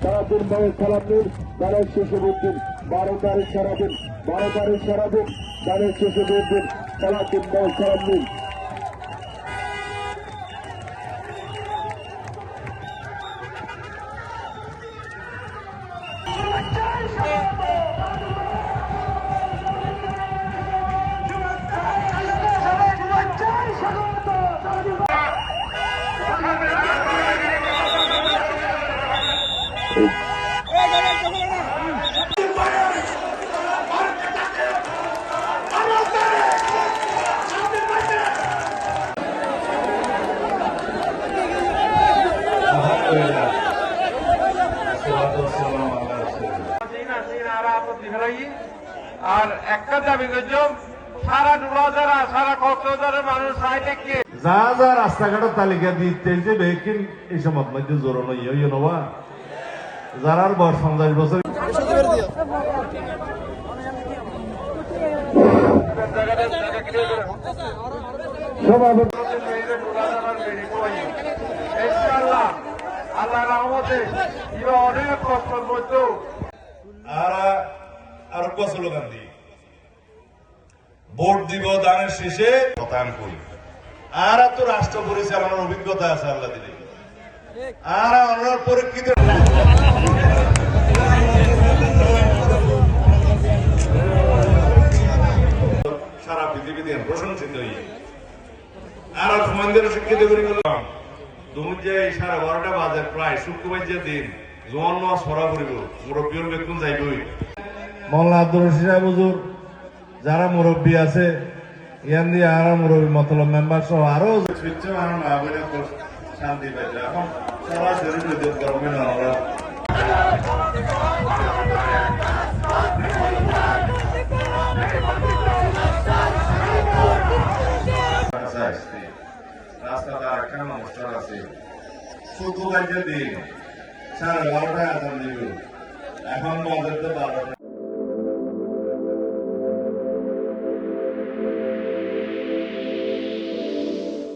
সারাদিন ভাবে সালাম দিন, গানের শেষে বুঝদিন 12 তারিখ সারাদিন, 12 তারিখ সারাদিন গানের শেষে বুঝদিন সারাদিন ভাবে সালাম দিন। আর একটা দাবি করলাম, সারা ডুলা যারা সারা কক্সবাজারের মানুষ যা যা রাস্তাঘাটের তালিকা দিতে যে বেকিন এই সময় মধ্যে জোরানো ইয়ে নবা যারার বয়স 50 বছর আল্লাহ রহমতে অনেক কষ্ট করতো আর স্লোগান দিই ভোট দিব দানের শেষে শতান করি আর তো রাষ্ট্র পরিচালনার অভিজ্ঞতা আছে আল্লাহ দিলে আর আমরা পরীক্ষিত সারা পৃথিবীতে প্রশংসিত আর সমাজের শিক্ষিত করে গেলাম তুমি যে 12:30 বাজে প্রায় শুক্রবার যে দিন জোয়ান মাস সরা করিব মুরব্বীর বেতন যাইবই মোল্লা আব্দুর রশিদ সাহেব হুজুর যারা মুরব্বী আছে ইয়ান দিয়ে আর মুরব্বী মতলব মেম্বার সহ আরো শান্তি পাইছে এখন সরাসরি বিদ্যুৎ গরমে না আমরা রাস্তাটা একখানা অনুষ্ঠান আছে শুক্রবার যে দিন 12:30 আজান দিব এখন বাজে তো 12